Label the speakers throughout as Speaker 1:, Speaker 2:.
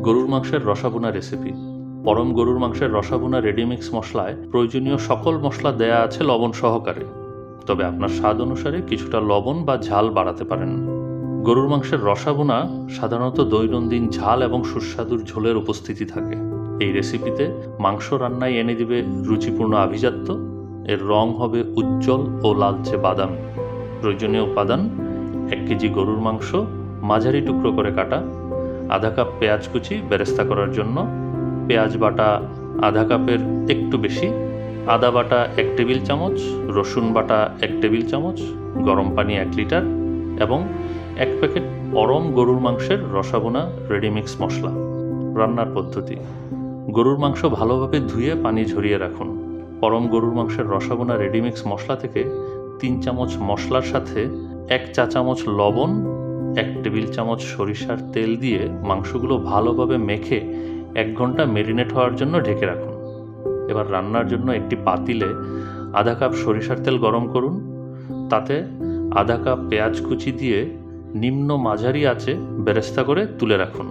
Speaker 1: গরুর মাংসের রসাভুনা রেসিপি। পরম গরুর মাংসের রসাভুনা রেডিমিক্স মশলায় প্রয়োজনীয় সকল মশলা দেয়া আছে লবণ সহকারে, তবে আপনার স্বাদ অনুসারে কিছুটা লবণ বা ঝাল বাড়াতে পারেন। গরুর মাংসের রসাভুনা সাধারণত দৈনন্দিন ঝাল এবং সুস্বাদুর ঝোলের উপস্থিতি থাকে। এই রেসিপিতে মাংস রান্নায় এনে দিবে রুচিপূর্ণ আভিজাত্য। এর রং হবে উজ্জ্বল ও লালচে বাদামি। প্রয়োজনীয় উপাদান: 1 কেজি গরুর মাংস মাঝারি টুকরো করে কাটা, আধা কাপ পেঁয়াজ কুচি বেরেস্তা করার জন্য, পেঁয়াজ বাটা আধা কাপের একটু বেশি, আদা বাটা 1 টেবিল চামচ, রসুন বাটা 1 টেবিল চামচ, গরম পানি 1 লিটার এবং 1 প্যাকেট পরম গরুর মাংসের রসাভুনা রেডিমিক্স মশলা। রান্নার পদ্ধতি: গরুর মাংস ভালোভাবে ধুয়ে পানি ঝরিয়ে রাখুন। পরম গরুর মাংসের রসাভুনা রেডিমিক্স মশলা থেকে 3 চামচ মশলার সাথে 1 চা চামচ লবণ, 1 টেবিল চামচ সরিষার তেল দিয়ে মাংসগুলো ভালোভাবে মেখে 1 ঘন্টা ম্যারিনেট হওয়ার জন্য ঢেকে রাখুন। এবার রান্নার জন্য একটি পাতিলে আধা কাপ সরিষার তেল গরম করুন। তাতে আধা কাপ পেঁয়াজ কুচি দিয়ে নিম্ন মাঝারি আঁচে বেরেস্তা করে তুলে রাখুন।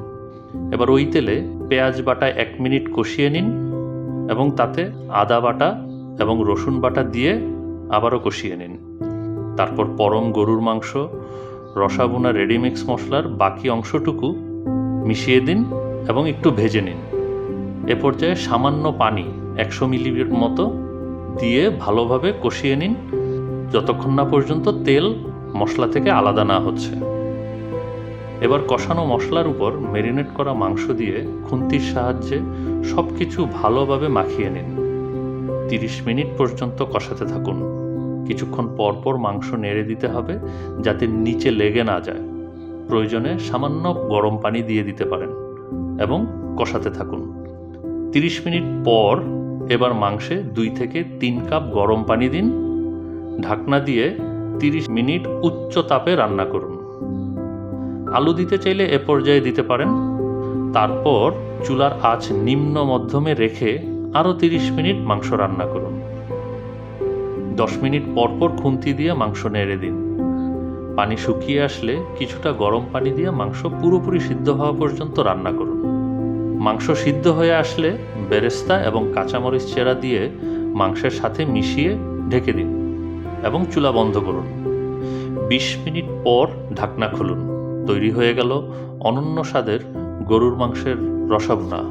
Speaker 1: এবার ওই তেলে পেঁয়াজ বাটা 1 মিনিট কষিয়ে নিন এবং তাতে আদা বাটা এবং রসুন বাটা দিয়ে আবারও কষিয়ে নিন। তারপর পরম গরুর মাংস রসাভুনা রেডিমিক্স মশলার বাকি অংশটুকু মিশিয়ে দিন এবং একটু ভেজে নিন। এ পর্যায়ে সামান্য পানি 100 মিলির মতো দিয়ে ভালোভাবে কষিয়ে নিন যতক্ষণ না পর্যন্ত তেল মশলা থেকে আলাদা না হচ্ছে। এবার কষানো মশলার উপর ম্যারিনেট করা মাংস দিয়ে খুন্তির সাহায্যে সব কিছু ভালোভাবে মাখিয়ে নিন। 30 মিনিট পর্যন্ত কষাতে থাকুন। কিছুক্ষণ পরপর মাংস নেড়ে দিতে হবে যাতে নিচে লেগে না যায়। প্রয়োজনে সামান্য গরম পানি দিয়ে দিতে পারেন এবং কষাতে থাকুন। 30 মিনিট পর এবার মাংসে 2 থেকে 3 কাপ গরম পানি দিন। ঢাকনা দিয়ে 30 মিনিট উচ্চ তাপে রান্না করুন। আলু দিতে চাইলে এ পর্যায়ে দিতে পারেন। তারপর চুলার আঁচ নিম্ন মধ্যমে রেখে আরও 30 মিনিট মাংস রান্না করুন। 10 মিনিট পরপর খুন্তি দিয়ে মাংস নেড়ে দিন। পানি শুকিয়ে আসলে কিছুটা গরম পানি দিয়ে মাংস পুরোপুরি সিদ্ধ হওয়া পর্যন্ত রান্না করুন। মাংস সিদ্ধ হয়ে আসলে বেরেস্তা এবং কাঁচামরিচ চেরা দিয়ে মাংসের সাথে মিশিয়ে ঢেকে দিন এবং চুলা বন্ধ করুন। 20 মিনিট পর ঢাকনা খুলুন। তৈরি হয়ে গেল অনন্য স্বাদের গরুর মাংসের রসাভুনা।